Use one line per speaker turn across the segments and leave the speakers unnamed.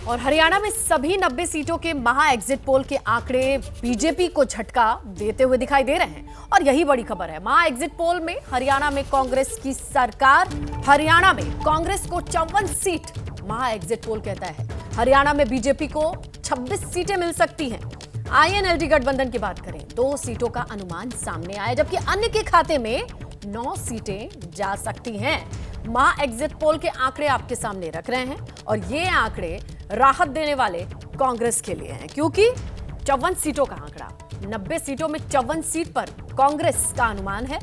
और हरियाणा में सभी 90 सीटों के महा एग्जिट पोल के आंकड़े बीजेपी को झटका देते हुए दिखाई दे रहे हैं। और यही बड़ी खबर है, महा एग्जिट पोल में हरियाणा में कांग्रेस की सरकार। हरियाणा में कांग्रेस को 54 सीट महा एग्जिट पोल कहता है। हरियाणा में बीजेपी को 26 सीटें मिल सकती हैं। आईएनएलडी गठबंधन की बात करें, 2 सीटों का अनुमान सामने आया, जबकि अन्य के खाते में 9 सीटें जा सकती हैं। महा एग्जिट पोल के आंकड़े आपके सामने रख रहे हैं और ये आंकड़े राहत देने वाले कांग्रेस के लिए हैं, क्योंकि 54 सीटों का आंकड़ा, 90 सीटों में 54 सीट पर कांग्रेस का अनुमान है।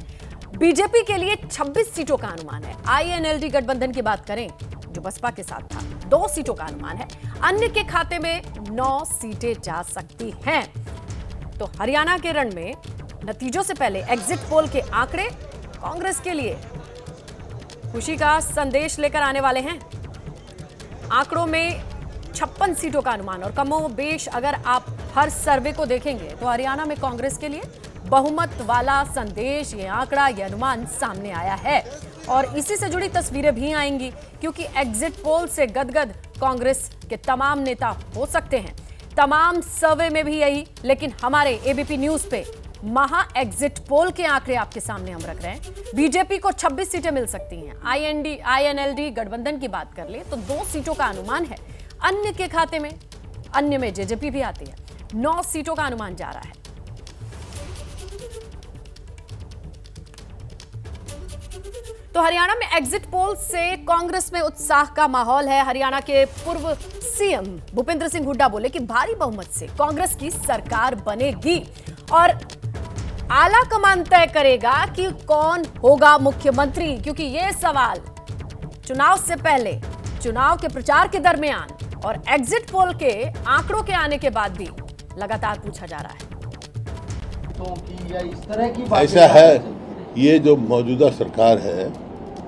बीजेपी के लिए 26 सीटों का अनुमान है। आईएनएलडी गठबंधन की बात करें, जो बसपा के साथ था, 2 सीटों का अनुमान है। अन्य के खाते में 9 सीटें जा सकती हैं। तो हरियाणा के रण में नतीजों से पहले एग्जिट पोल के आंकड़े कांग्रेस के लिए खुशी का संदेश लेकर आने वाले हैं। आंकड़ों में 56 सीटों का अनुमान, और कमोबेश अगर आप हर सर्वे को देखेंगे तो हरियाणा में कांग्रेस के लिए बहुमत वाला संदेश, ये आंकड़ा, ये अनुमान सामने आया है। और इसी से जुड़ी तस्वीरें भी आएंगी, क्योंकि एग्जिट पोल से गदगद कांग्रेस के तमाम नेता हो सकते हैं। तमाम सर्वे में भी यही, लेकिन हमारे एबीपी न्यूज पे महा एग्जिट पोल के आंकड़े आपके सामने हम रख रहे हैं। बीजेपी को 26 सीटें मिल सकती हैं। आईएनएलडी गठबंधन की बात कर ले तो 2 सीटों का अनुमान है। अन्य के खाते में, अन्य में जेजेपी भी आती है, 9 सीटों का अनुमान जा रहा है। तो हरियाणा में एग्जिट पोल से कांग्रेस में उत्साह का माहौल है। हरियाणा के पूर्व सीएम भूपेंद्र सिंह हुड्डा बोले कि भारी बहुमत से कांग्रेस की सरकार बनेगी और आला कमान तय करेगा कि कौन होगा मुख्यमंत्री, क्योंकि यह सवाल चुनाव से पहले, चुनाव के प्रचार के दरमियान और एग्जिट पोल के आंकड़ों के आने के बाद भी लगातार पूछा जा रहा है।
तो इस तरह की
ऐसा है, ये जो मौजूदा सरकार है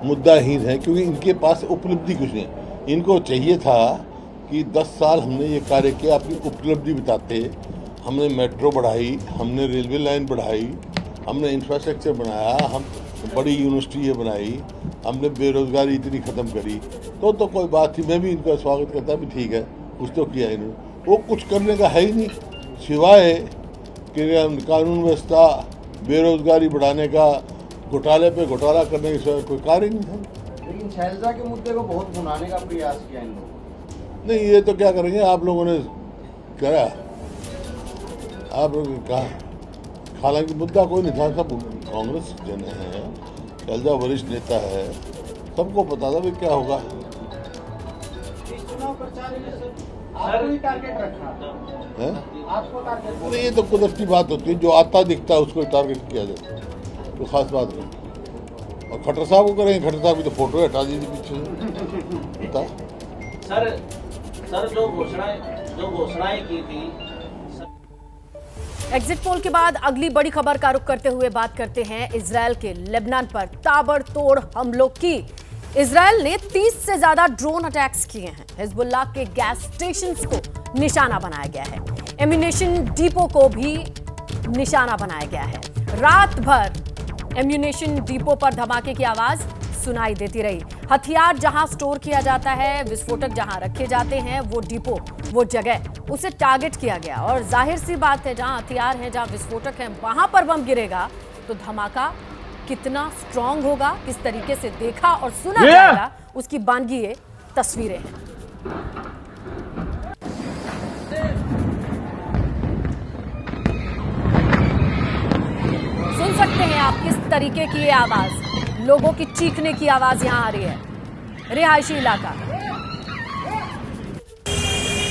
मुद्दाहीन है, क्योंकि इनके पास उपलब्धि कुछ नहीं है। इनको चाहिए था कि 10 साल हमने ये कार्य किया, अपनी उपलब्धि बताते। हमने मेट्रो बढ़ाई, हमने रेलवे लाइन बढ़ाई, हमने इंफ्रास्ट्रक्चर बनाया, हम बड़ी यूनिवर्सिटी ये बनाई, हमने बेरोजगारी इतनी ख़त्म करी। तो कोई बात थी, मैं भी इनका स्वागत करता भी, ठीक है, कुछ तो किया इन्होंने। वो कुछ करने का है ही नहीं, सिवाय कि कानून व्यवस्था, बेरोजगारी बढ़ाने का, घोटाले पे घोटाला करने के सिवाय कोई कार्य नहीं था।
लेकिन शैलजा के मुद्दे को बहुत भुनाने का प्रयास किया इन लोगों
नहीं, ये तो क्या करेंगे, आप लोगों ने करा, आप लोगों ने कहा। हालांकि मुद्दा कोई नहीं था, सब कांग्रेस जन है, शैलजा वरिष्ठ नेता है, सबको पता था भी क्या होगा।
चुनाव प्रचार में आपको टारगेट रखा है, आपको टारगेट।
ये तो कुदरती बात होती है, जो आता दिखता है उसको टारगेट किया जाता है, तो खास बात नहीं। और खट्टर साहब को करेंगे, खट्टर साहब की तो फोटो हटा दीजिए पीछे बता।
सर जो घोषणाएं की थी।
एग्जिट पोल के बाद अगली बड़ी खबर का रुख करते हुए बात करते हैं इजरायल के लेबनान पर ताबड़तोड़ हमलों की। इजरायल ने 30 से ज्यादा ड्रोन अटैक्स किए हैं। हिजबुल्लाह के गैस स्टेशंस को निशाना बनाया गया है। एम्यूनेशन डिपो को भी निशाना बनाया गया है। रात भर एम्यूनेशन डिपो पर धमाके की आवाज सुनाई देती रही। हथियार जहां स्टोर किया जाता है, विस्फोटक जहां रखे जाते हैं, वो डिपो, वो जगह, उसे टारगेट किया गया। और जाहिर सी बात है, जहां हथियार हैं, जहां विस्फोटक हैं, वहां पर बम गिरेगा तो धमाका कितना स्ट्रांग होगा, किस तरीके से देखा और सुना जाएगा, उसकी बानगी ये तस्वीरें हैं। सुन सकते हैं आप किस तरीके की ये आवाज, लोगों की चीखने की आवाज यहां आ रही है। रिहायशी इलाका,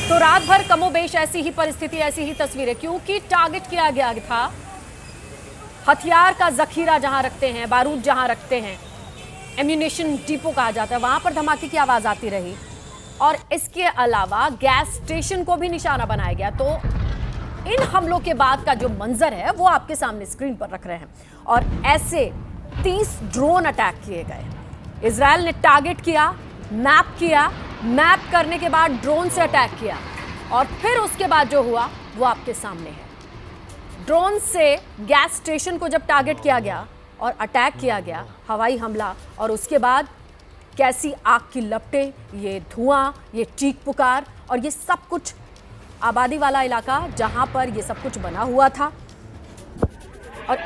तो रात भर कमोबेश ऐसी ही परिस्थिति, ऐसी ही तस्वीरें, क्योंकि टारगेट किया गया था। हथियार का जखीरा जहां रखते हैं, बारूद जहां रखते हैं, एम्यूनेशन डिपो कहा जाता है, वहां पर धमाके की आवाज आती रही। और इसके अलावा गैस स्टेशन को भी निशाना बनाया गया। तो इन हमलों के बाद का जो मंजर है वो आपके सामने स्क्रीन पर रख रहे हैं। और ऐसे 30 ड्रोन अटैक किए गए। इजरायल ने टारगेट किया, मैप करने के बाद ड्रोन से अटैक किया, और फिर उसके बाद जो हुआ वो आपके सामने है। ड्रोन से गैस स्टेशन को जब टारगेट किया गया और अटैक किया गया, हवाई हमला, और उसके बाद कैसी आग की लपटें, ये धुआं, ये चीख पुकार और ये सब कुछ आबादी वाला इलाका जहां पर ये सब कुछ बना हुआ था। और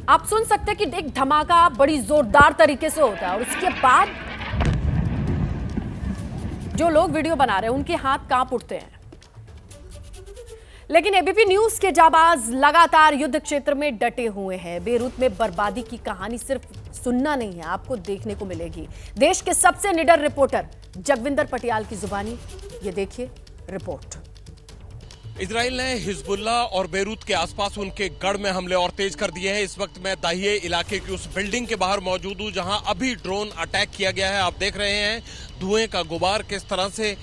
आप सुन सकते हैं कि एक धमाका बड़ी जोरदार तरीके से होता है और उसके बाद जो लोग वीडियो बना रहे हैं उनके हाथ कांप उठते हैं। लेकिन एबीपी न्यूज के जाबाज लगातार युद्ध क्षेत्र में डटे हुए हैं। बेरूत में बर्बादी की कहानी सिर्फ सुनना नहीं है, आपको देखने को मिलेगी। देश के सबसे निडर रिपोर्टर जगविंदर पटियाल की जुबानी, ये देखिए रिपोर्ट।
इजराइल ने हिजबुल्ला और बेरूत के आसपास उनके गढ़ में हमले और तेज कर दिए हैं। इस वक्त मैं दाहिए इलाके की उस बिल्डिंग के बाहर मौजूद हूं जहां अभी ड्रोन अटैक किया गया है। आप देख रहे हैं धुएं का गुबार किस तरह से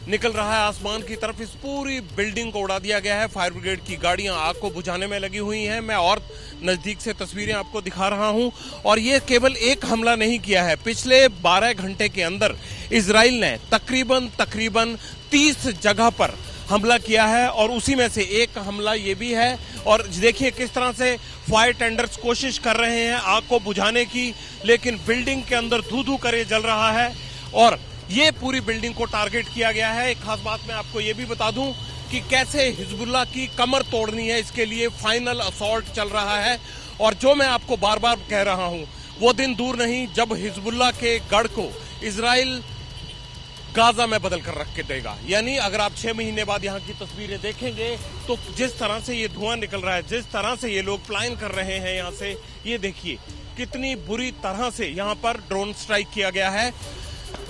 निकल रहा है आसमान की तरफ। इस पूरी बिल्डिंग को उड़ा दिया गया है। फायर ब्रिगेड की गाड़ियां आग को बुझाने में लगी हुई हैं। मैं और नजदीक से तस्वीरें आपको दिखा रहा हूं। और ये केवल एक हमला नहीं किया है, पिछले 12 घंटे के अंदर इजराइल ने तकरीबन 30 जगह पर हमला किया है और उसी में से एक हमला ये भी है। और देखिए किस तरह से फायर टेंडर्स कोशिश कर रहे हैं आग को बुझाने की, लेकिन बिल्डिंग के अंदर धू धू कर ये जल रहा है और ये पूरी बिल्डिंग को टारगेट किया गया है। एक खास बात मैं आपको ये भी बता दूं कि कैसे हिजबुल्ला की कमर तोड़नी है, इसके लिए फाइनल असॉल्ट चल रहा है। और जो मैं आपको बार बार कह रहा हूं, वो दिन दूर नहीं जब हिजबुल्ला के गढ़ को इजराइल गाजा में बदल कर रख के देगा। यानी अगर आप 6 महीने बाद यहाँ की तस्वीरें देखेंगे तो जिस तरह से ये धुआं निकल रहा है, जिस तरह से ये लोग प्लान कर रहे हैं यहाँ से, ये देखिए कितनी बुरी तरह से यहाँ पर ड्रोन स्ट्राइक किया गया है।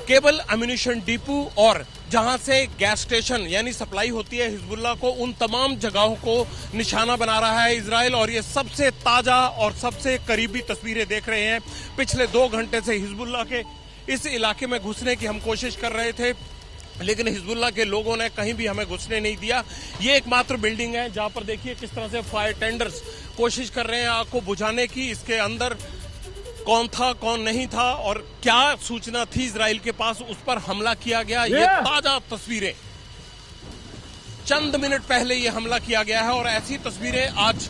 केवल एम्यूनिशन डिपो और जहां से गैस स्टेशन यानी सप्लाई होती है हिजबुल्ला को, उन तमाम जगहों को निशाना बना रहा है इजराइल। और ये सबसे ताजा और सबसे करीबी तस्वीरें देख रहे हैं। पिछले 2 घंटे से हिजबुल्ला के इस इलाके में घुसने की हम कोशिश कर रहे थे, लेकिन हिजबुल्ला के लोगों ने कहीं भी हमें घुसने नहीं दिया। ये एकमात्र बिल्डिंग है जहां पर देखिए किस तरह से फायर टेंडर्स कोशिश कर रहे हैं आग को बुझाने की। इसके अंदर कौन था कौन नहीं था और क्या सूचना थी इजराइल के पास, उस पर हमला किया गया। ये ताजा तस्वीरें, चंद मिनट पहले ये हमला किया गया है और ऐसी तस्वीरें आज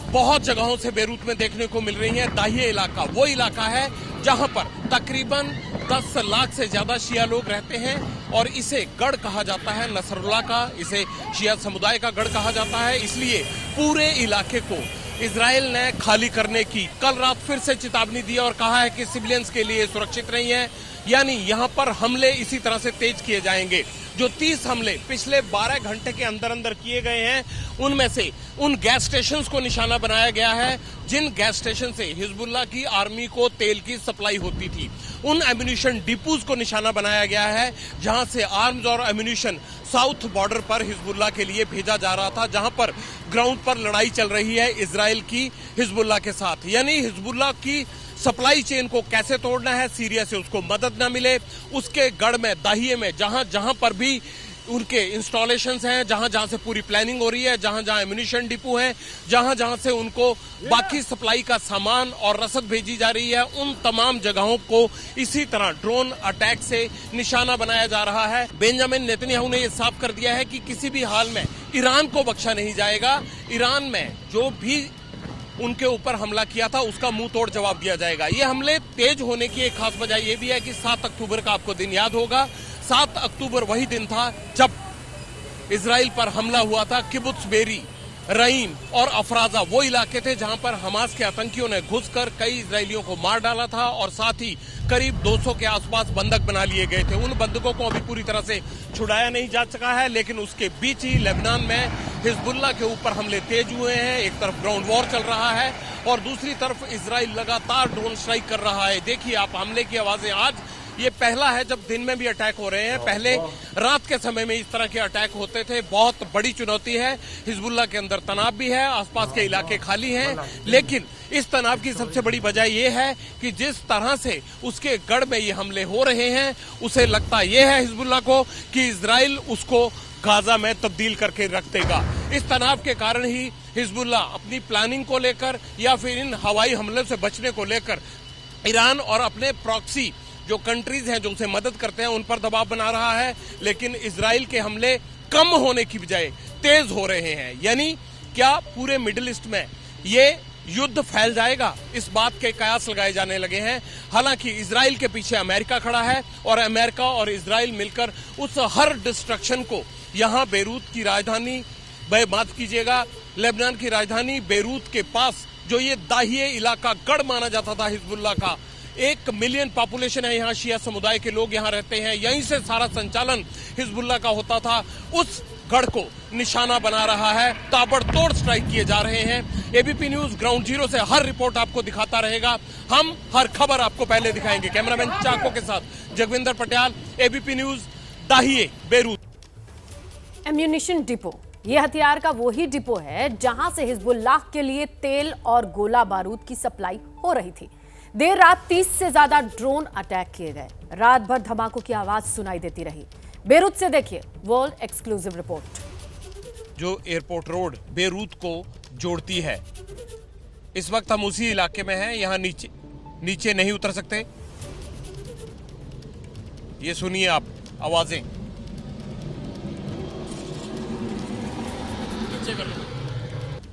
बहुत जगहों से बेरूत में देखने को मिल रही हैं। दाहिए इलाका वो इलाका है जहां पर तकरीबन 10 लाख से ज्यादा शिया लोग रहते हैं और इसे गढ़ कहा जाता है, नसरुल्लाह का, इसे शिया समुदाय का गढ़ कहा जाता है। इसलिए पूरे इलाके को इजराइल ने खाली करने की कल रात फिर से चेतावनी दी और कहा है कि सिविलियंस के लिए सुरक्षित नहीं है। यानी यहां पर हमले इसी तरह से तेज किए जाएंगे। जो 30 हमले पिछले 12 घंटे के अंदर अंदर किए गए हैं, उनमें से उन गैस स्टेशंस को निशाना बनाया गया है जिन गैस स्टेशन से हिजबुल्ला की आर्मी को तेल की सप्लाई होती थी। उन एम्यूनिशन डिपोज को निशाना बनाया गया है जहां से आर्म्स और एम्यूनिशन साउथ बॉर्डर पर हिजबुल्ला के लिए भेजा जा रहा था, जहां पर ग्राउंड पर लड़ाई चल रही है इजराइल की हिजबुल्ला के साथ। यानी हिजबुल्ला की सप्लाई चेन को कैसे तोड़ना है, सीरिया से उसको मदद ना मिले, उसके गढ़ में दाहिए में जहां जहां पर भी उनके इंस्टॉलेशंस हैं, जहां जहां से पूरी प्लानिंग हो रही है, जहां जहां एम्यूनिशन डिपो है, जहां जहां से उनको बाकी सप्लाई का सामान और रसद भेजी जा रही है, उन तमाम जगहों को इसी तरह ड्रोन अटैक से निशाना बनाया जा रहा है। बेंजामिन नेतन्याहू ने यह साफ कर दिया है कि किसी भी हाल में ईरान को बख्शा नहीं जाएगा। ईरान में जो भी उनके ऊपर हमला किया था उसका मुंह तोड़ जवाब दिया जाएगा। ये हमले तेज होने की एक खास वजह यह भी है कि 7 अक्टूबर का आपको दिन याद होगा। 7 अक्टूबर वही दिन था जब इजराइल पर हमला हुआ था। किबुत्स बेरी, रईम और अफराजा वो इलाके थे जहां पर हमास के आतंकियों ने घुसकर कई इजरायलियों को मार डाला था और साथ ही करीब 200 के आसपास बंधक बना लिए गए थे। उन बंधकों को अभी पूरी तरह से छुड़ाया नहीं जा सका है, लेकिन उसके बीच ही लेबनान में हिजबुल्ला के ऊपर हमले तेज हुए हैं। एक तरफ ग्राउंड वॉर चल रहा है और दूसरी तरफ इजराइल लगातार ड्रोन स्ट्राइक कर रहा है। देखिए आप हमले की आवाजें, आज ये पहला है जब दिन में भी अटैक हो रहे हैं। पहले रात के समय में इस तरह के अटैक होते थे। बहुत बड़ी चुनौती है। हिजबुल्ला के अंदर तनाव भी है, आसपास के इलाके खाली हैं, लेकिन इस तनाव की सबसे बड़ी वजह यह है कि जिस तरह से उसके गढ़ में ये हमले हो रहे हैं, उसे लगता यह है हिजबुल्ला को कि इजराइल उसको गाजा में तब्दील करके रख देगा। इस तनाव के कारण ही हिजबुल्ला अपनी प्लानिंग को लेकर या फिर इन हवाई हमले से बचने को लेकर ईरान और अपने प्रॉक्सी जो कंट्रीज हैं जो उसे मदद करते हैं उन पर दबाव बना रहा है। लेकिन इजराइल के हमले कम होने की बजाय तेज हो रहे हैं। यानी क्या पूरे मिडिल ईस्ट में ये युद्ध फैल जाएगा, इस बात के कयास लगाए जाने लगे हैं। हालांकि इजराइल के पीछे अमेरिका खड़ा है और अमेरिका और इजराइल मिलकर उस हर डिस्ट्रक्शन को यहां बेरूत की राजधानी, माफ कीजिएगा, लेबनान की राजधानी बेरूत के पास जो ये दाहिए इलाका गढ़ माना जाता था हिजबुल्लाह का, 1 मिलियन पॉपुलेशन है यहाँ, शिया समुदाय के लोग यहाँ रहते हैं, यहीं से सारा संचालन हिजबुल्लाह का होता था, उस गढ़ को निशाना बना रहा है। ताबड़तोड़ स्ट्राइक किए जा रहे हैं। एबीपी न्यूज ग्राउंड जीरो से हर रिपोर्ट आपको दिखाता रहेगा, हम हर खबर आपको पहले दिखाएंगे। कैमरामैन चाको के साथ जगविंदर पटियाल, एबीपी न्यूज, दाहिए बेरूत।
एम्यूनिशन डिपो, ये हथियार का वही डिपो है जहां से हिजबुल्लाह के लिए तेल और गोला बारूद की सप्लाई हो रही थी। देर रात 30 से ज्यादा ड्रोन अटैक किए गए, रात भर धमाकों की आवाज सुनाई देती रही। बेरूत से देखिए वर्ल्ड एक्सक्लूसिव रिपोर्ट।
जो एयरपोर्ट रोड बेरूत को जोड़ती है, इस वक्त हम उसी इलाके में हैं। यहाँ नीचे नहीं उतर सकते। ये सुनिए आप आवाजें।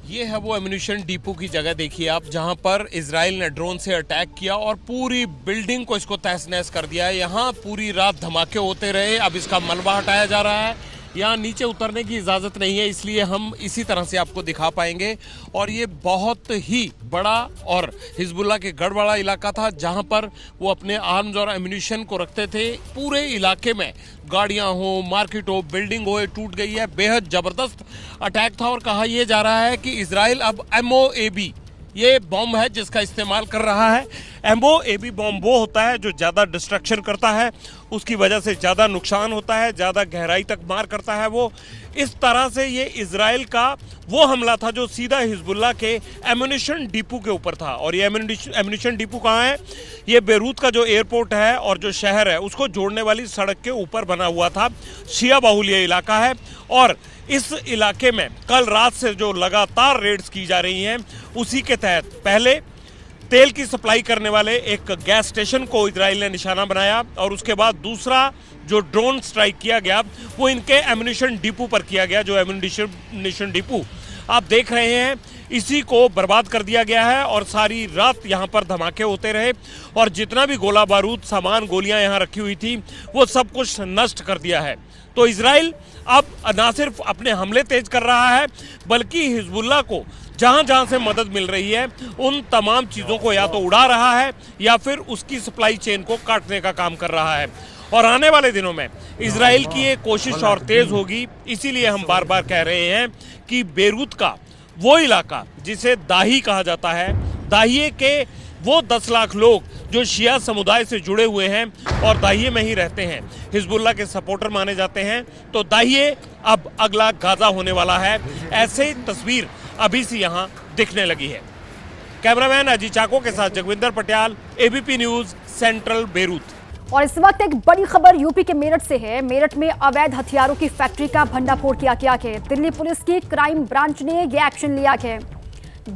ये है वो एम्यूनिशन डिपो की जगह, देखिए आप, जहां पर इजराइल ने ड्रोन से अटैक किया और पूरी बिल्डिंग को इसको तहस नहस कर दिया है। यहाँ पूरी रात धमाके होते रहे। अब इसका मलबा हटाया जा रहा है। यहाँ नीचे उतरने की इजाज़त नहीं है, इसलिए हम इसी तरह से आपको दिखा पाएंगे। और ये बहुत ही बड़ा और हिजबुल्लाह के गढ़ वाला इलाका था, जहाँ पर वो अपने आर्म्स और एम्यूनिशन को रखते थे। पूरे इलाके में गाड़ियाँ हो, मार्केट हो, बिल्डिंग हो, टूट गई है। बेहद ज़बरदस्त अटैक था और कहा यह जा रहा है कि इजराइल अब MOAB, ये बॉम्ब है जिसका इस्तेमाल कर रहा है। MOAB बॉम्ब वो होता है जो ज़्यादा डिस्ट्रक्शन करता है, उसकी वजह से ज़्यादा नुकसान होता है, ज़्यादा गहराई तक मार करता है वो। इस तरह से ये इजराइल का वो हमला था जो सीधा हिजबुल्लाह के एम्यूनिशन डिपो के ऊपर था। और ये एम्यूनिशन डिपो कहाँ है? ये बेरूत का जो एयरपोर्ट है और जो शहर है उसको जोड़ने वाली सड़क के ऊपर बना हुआ था। शिया बाहुल ये इलाका है और इस इलाके में कल रात से जो लगातार रेड्स की जा रही हैं, उसी के तहत पहले तेल की सप्लाई करने वाले एक गैस स्टेशन को इजराइल ने निशाना बनाया और उसके बाद दूसरा जो ड्रोन स्ट्राइक किया गया वो इनके एम्यूनिशन डिपो पर किया गया। जो एम्यूनिशन डिपो आप देख रहे हैं, इसी को बर्बाद कर दिया गया है और सारी रात यहाँ पर धमाके होते रहे और जितना भी गोला बारूद, सामान, गोलियां यहाँ रखी हुई थी, वो सब कुछ नष्ट कर दिया है। तो इजराइल अब ना सिर्फ अपने हमले तेज कर रहा है, बल्कि हिजबुल्लाह को जहां जहां से मदद मिल रही है उन तमाम चीज़ों को या तो उड़ा रहा है या फिर उसकी सप्लाई चेन को काटने का काम कर रहा है। और आने वाले दिनों में इजराइल की ये कोशिश और तेज होगी। इसीलिए हम बार बार कह रहे हैं कि बेरूत का वो इलाका जिसे दाही कहा जाता है, दाहिए के वो 10 लाख लोग जो शिया समुदाय से जुड़े हुए हैं और दाहिए में ही रहते हैं, हिजबुल्लाह के सपोर्टर माने जाते हैं, तो दाहिए अब अगला गाजा होने वाला है। ऐसे तस्वीर अभी से यहाँ दिखने लगी है। कैमरामैन अजीत चाको के साथ Jagvinder Patial, ABP news, central Beirut.
और इस वक्त एक बड़ी खबर यूपी के मेरठ से है। मेरठ में अवैध हथियारों की फैक्ट्री का भंडाफोड़ किया गया है। दिल्ली पुलिस की क्राइम ब्रांच ने यह एक्शन लिया है।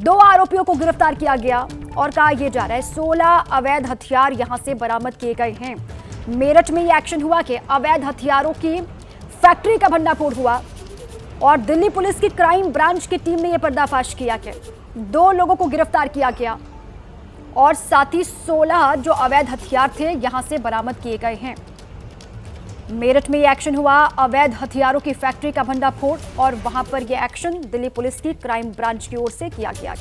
2 आरोपियों को गिरफ्तार किया गया और कहा यह जा रहा है 16 अवैध हथियार यहां से बरामद किए गए हैं। मेरठ में यह एक्शन हुआ कि अवैध हथियारों की फैक्ट्री का भंडाफोड़ हुआ और दिल्ली पुलिस की क्राइम ब्रांच की टीम ने यह पर्दाफाश किया कि 2 लोगों को गिरफ्तार किया गया और साथ ही 16 जो अवैध हथियार थे यहां से बरामद किए गए हैं। मेरठ में यह एक्शन हुआ, अवैध हथियारों की फैक्ट्री का भंडाफोड़, और वहां पर यह एक्शन दिल्ली पुलिस की क्राइम ब्रांच की ओर से किया गया।